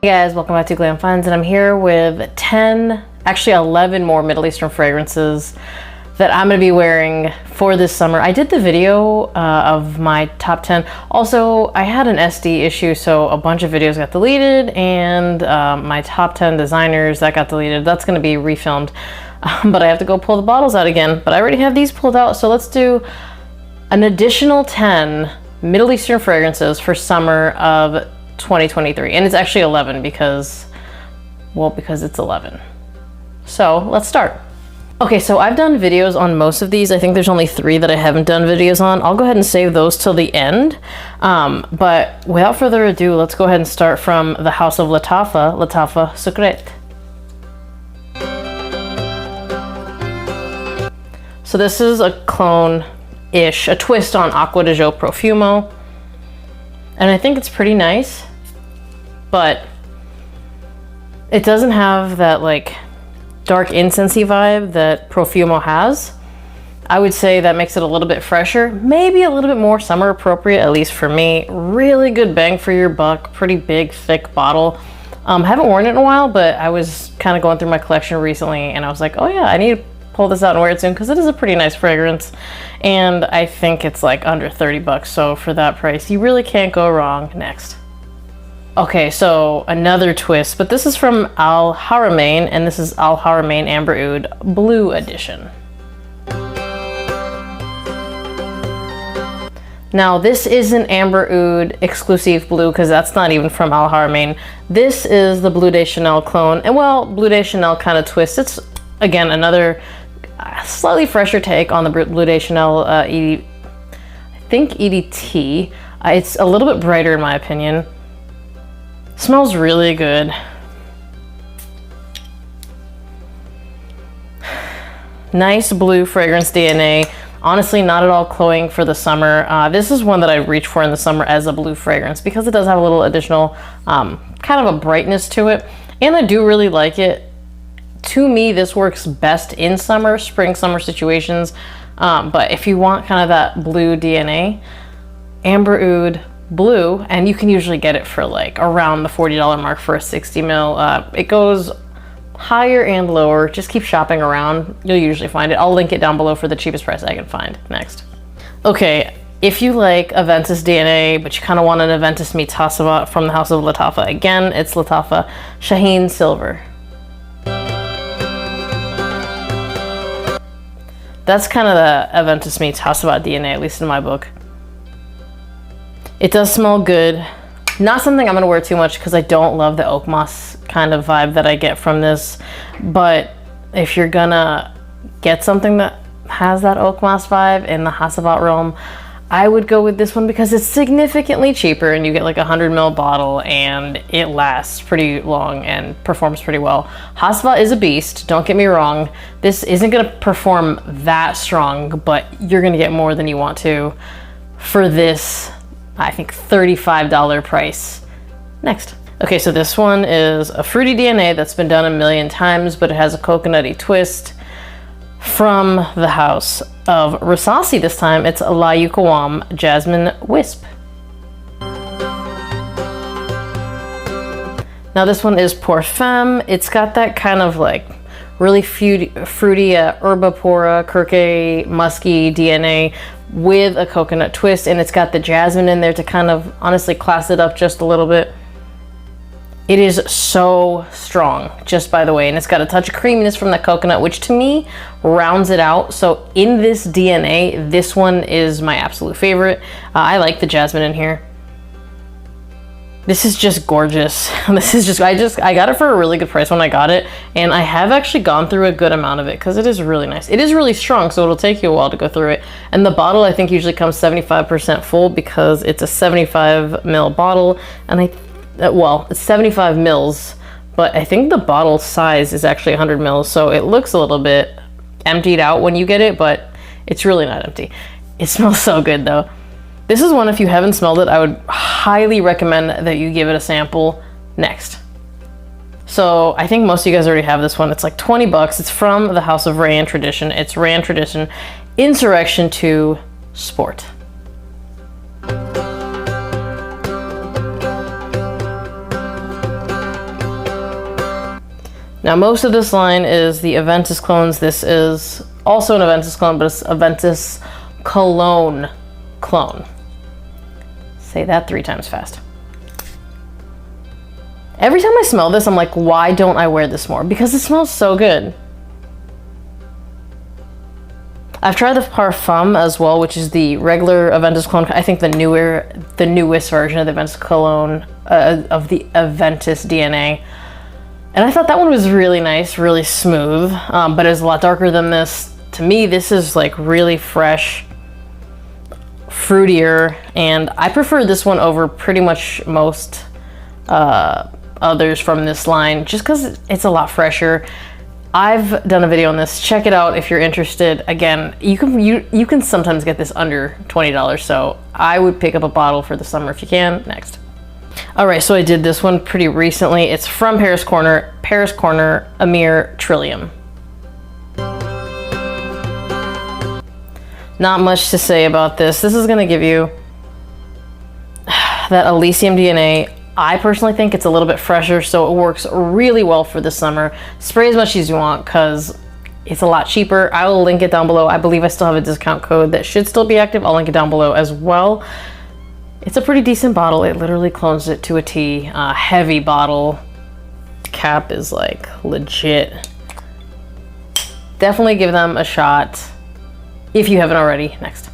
Guys, welcome back to Glam Finds, and I'm here with 10, actually 11 more Middle Eastern fragrances that I'm going to be wearing for this summer. I did the video of my top 10. Also, I had an SD issue, so a bunch of videos got deleted, and my top 10 designers, that got deleted. That's going to be refilmed, but I have to go pull the bottles out again. But I already have these pulled out, so let's do an additional 10 Middle Eastern fragrances for summer of 2023. And it's actually 11 because it's 11. So let's start. Okay, so I've done videos on most of these. I think there's only 3 that I haven't done videos on. I'll go ahead and save those till the end. But without further ado, let's go ahead and start from the house of Latava Secret. So this is a clone-ish, a twist on Acqua di Gio Profumo. And I think it's pretty nice, but it doesn't have that like dark incensey vibe that Profumo has. I would say that makes it a little bit fresher, maybe a little bit more summer appropriate, at least for me. Really good bang for your buck, pretty big, thick bottle. Haven't worn it in a while, but I was kind of going through my collection recently and I was like, oh yeah, I need to pull this out and wear it soon because it is a pretty nice fragrance. And I think it's like under 30 bucks. So for that price, you really can't go wrong. Next. Okay, so another twist, but this is from Al Haramain, and this is Al Haramain Amber Oud Blue Edition. Now this isn't Amber Oud exclusive blue because that's not even from Al Haramain. This is the Bleu de Chanel clone, and well, Bleu de Chanel kind of twist. It's again another slightly fresher take on the Bleu de Chanel I think EDT. It's a little bit brighter in my opinion. Smells really good. Nice blue fragrance DNA. Honestly, not at all cloying for the summer. This is one that I reach for in the summer as a blue fragrance because it does have a little additional kind of a brightness to it. And I do really like it. To me, this works best in summer, spring, summer situations. But if you want kind of that blue DNA, Amber Oud Blue, and you can usually get it for like around the $40 mark for a 60 mil. It goes higher and lower. Just keep shopping around. You'll usually find it. I'll link it down below for the cheapest price I can find. Next. Okay, if you like Aventus DNA, but you kind of want an Aventus meets Hassavat from the house of Latava, again, it's Latava Shaheen Silver. That's kind of the Aventus meets Hassavat DNA, at least in my book. It does smell good. Not something I'm gonna wear too much because I don't love the oak moss kind of vibe that I get from this. But if you're gonna get something that has that oak moss vibe in the Hassavat realm, I would go with this one because it's significantly cheaper and you get like a 100 ml bottle and it lasts pretty long and performs pretty well. Hassavat is a beast, don't get me wrong. This isn't gonna perform that strong, but you're gonna get more than you want to for this, I think, $35 price. Next. Okay, so this one is a fruity DNA that's been done a million times, but it has a coconutty twist from the house of Rasasi this time. It's La Yucawam Jasmine Wisp. Now this one is Pour Femme. It's got that kind of like really fruity herbapora, kirke, musky DNA with a coconut twist, and it's got the jasmine in there to kind of honestly class it up just a little bit. It is so strong, just by the way, and it's got a touch of creaminess from the coconut, which to me rounds it out. So in this DNA, this one is my absolute favorite. I like the jasmine in here. This is just gorgeous. This is just, I got it for a really good price when I got it, and I have actually gone through a good amount of it because it is really nice. It is really strong, so it'll take you a while to go through it. And the bottle I think usually comes 75% full because it's a 75 ml bottle, and well, it's 75 mils, but I think the bottle size is actually 100 mils, so it looks a little bit emptied out when you get it, but it's really not empty. It smells so good though. This is one, if you haven't smelled it, I would highly recommend that you give it a sample. Next. So I think most of you guys already have this one. It's like 20 bucks. It's from the house of Rayane Tradition. It's Rayane Tradition Insurrection 2 Sport. Now, most of this line is the Aventus clones. This is also an Aventus clone, but it's Aventus Cologne clone. Say that 3 times fast. Every time I smell this, I'm like, why don't I wear this more? Because it smells so good. I've tried the Parfum as well, which is the regular Aventus clone. I think the newest version of the Aventus cologne, of the Aventus DNA. And I thought that one was really nice, really smooth, but it was a lot darker than this. To me, this is like really fresh, fruitier, and I prefer this one over pretty much most others from this line, just because it's a lot fresher. I've done a video on this. Check it out if you're interested. Again, you can sometimes get this under $20, so I would pick up a bottle for the summer if you can. Next. All right, so I did this one pretty recently. It's from Paris Corner, Amir Trillium. Not much to say about this. This is gonna give you that Elysium DNA. I personally think it's a little bit fresher, so it works really well for the summer. Spray as much as you want because it's a lot cheaper. I will link it down below. I believe I still have a discount code that should still be active. I'll link it down below as well. It's a pretty decent bottle. It literally clones it to a T. Heavy bottle. Cap is like legit. Definitely give them a shot if you haven't already. Next.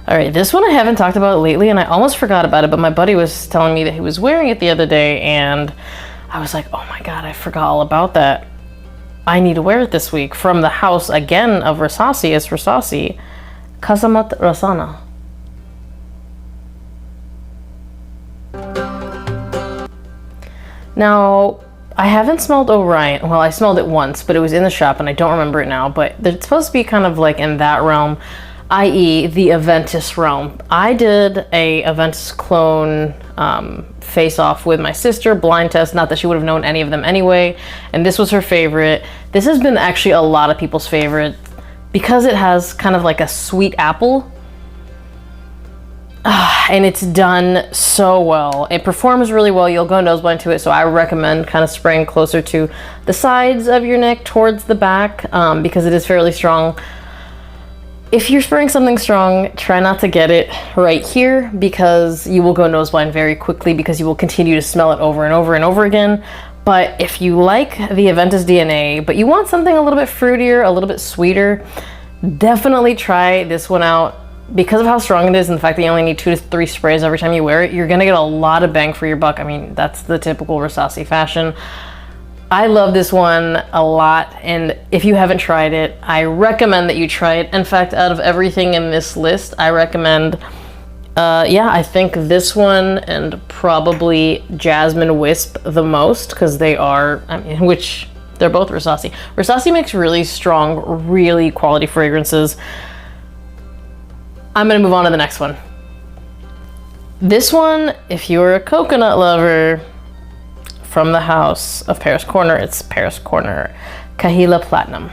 All right, this one I haven't talked about lately, and I almost forgot about it, but my buddy was telling me that he was wearing it the other day, and I was like, oh my God, I forgot all about that. I need to wear it this week. From the house, again, of Rasasi, it's Rasasi. Kasamat Rasana. Now, I haven't smelled Orion. Well, I smelled it once, but it was in the shop, and I don't remember it now, but it's supposed to be kind of like in that realm, i.e. the Aventus realm. I did a Aventus clone face-off with my sister, blind test, not that she would have known any of them anyway, and this was her favorite. This has been actually a lot of people's favorite because it has kind of like a sweet apple, and it's done so well. It performs really well. You'll go nose blind to it, so I recommend kind of spraying closer to the sides of your neck towards the back because it is fairly strong. If you're spraying something strong, try not to get it right here because you will go nose blind very quickly because you will continue to smell it over and over and over again. But if you like the Aventus DNA, but you want something a little bit fruitier, a little bit sweeter, definitely try this one out. Because of how strong it is and the fact that you only need 2 to 3 sprays every time you wear it, you're gonna get a lot of bang for your buck. I mean, that's the typical Rasasi fashion. I love this one a lot, and if you haven't tried it, I recommend that you try it. In fact, out of everything in this list, I recommend, yeah, I think this one and probably Jasmine Wisp the most, because they are, I mean, which, they're both Rasasi. Rasasi makes really strong, really quality fragrances. I'm gonna move on to the next one. This one, if you're a coconut lover, from the house of Paris Corner, it's Paris Corner Kahila Platinum.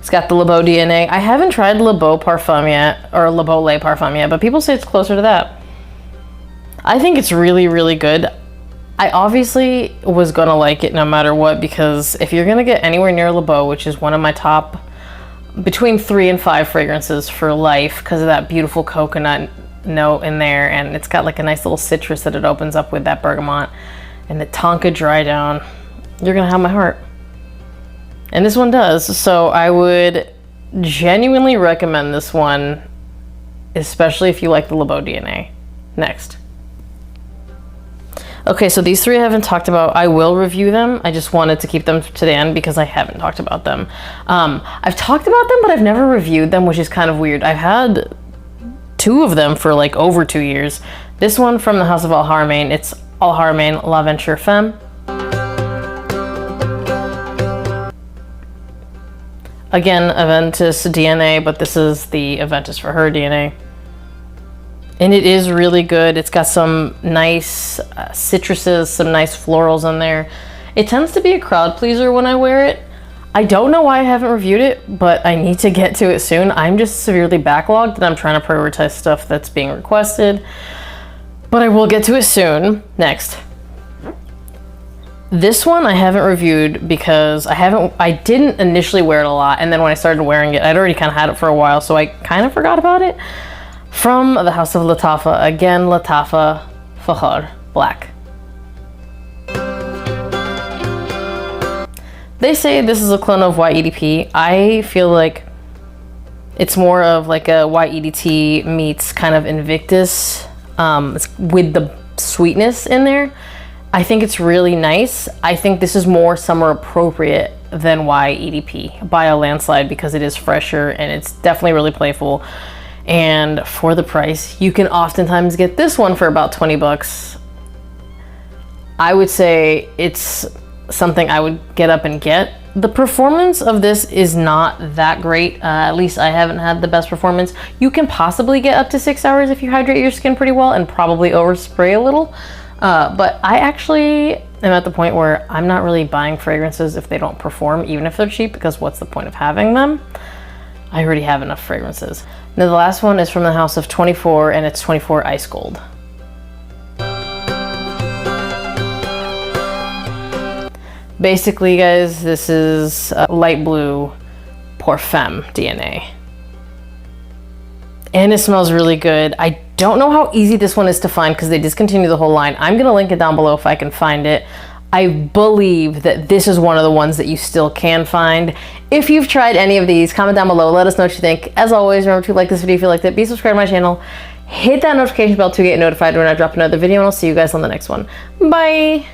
It's got the Le Beau DNA. I haven't tried Le Beau Parfum yet, or Le Beau Le Parfum yet, but people say it's closer to that. I think it's really, really good. I obviously was gonna like it no matter what, because if you're gonna get anywhere near Le Beau, which is one of my top between 3 and 5 fragrances for life because of that beautiful coconut note in there, and it's got like a nice little citrus that it opens up with that bergamot and the tonka dry down, you're gonna have my heart. And this one does, so I would genuinely recommend this one, especially if you like the Le Beau DNA. Next. Okay, so these 3 I haven't talked about. I will review them. I just wanted to keep them to the end because I haven't talked about them. I've talked about them, but I've never reviewed them, which is kind of weird. I've had 2 of them for like over 2 years. This one from the house of Haramain, it's Haramain La Venture Femme. Again, Aventus DNA, but this is the Aventus for her DNA. And it is really good. It's got some nice citruses, some nice florals in there. It tends to be a crowd pleaser when I wear it. I don't know why I haven't reviewed it, but I need to get to it soon. I'm just severely backlogged and I'm trying to prioritize stuff that's being requested. but I will get to it soon. Next. This one I haven't reviewed because I didn't initially wear it a lot, and then when I started wearing it, I'd already kind of had it for a while, so I kind of forgot about it. From the House of Latava, again, Latava Fajar Black. They say this is a clone of YEDP. I feel like it's more of like a YEDT meets kind of Invictus with the sweetness in there. I think it's really nice. I think this is more summer appropriate than YEDP by a landslide because it is fresher and it's definitely really playful. And for the price, you can oftentimes get this one for about 20 bucks. I would say it's something I would get up and get. The performance of this is not that great. At least I haven't had the best performance. You can possibly get up to 6 hours if you hydrate your skin pretty well and probably overspray a little. But I actually am at the point where I'm not really buying fragrances if they don't perform, even if they're cheap, because what's the point of having them? I already have enough fragrances. Now the last one is from the House of 24, and it's 24 Ice Gold. Basically, guys, this is light blue Pour Femme DNA. And it smells really good. I don't know how easy this one is to find because they discontinued the whole line. I'm gonna link it down below if I can find it. I believe that this is one of the ones that you still can find. If you've tried any of these, comment down below, let us know what you think. As always, remember to like this video if you liked it, be subscribed to my channel, hit that notification bell to get notified when I drop another video, and I'll see you guys on the next one. Bye!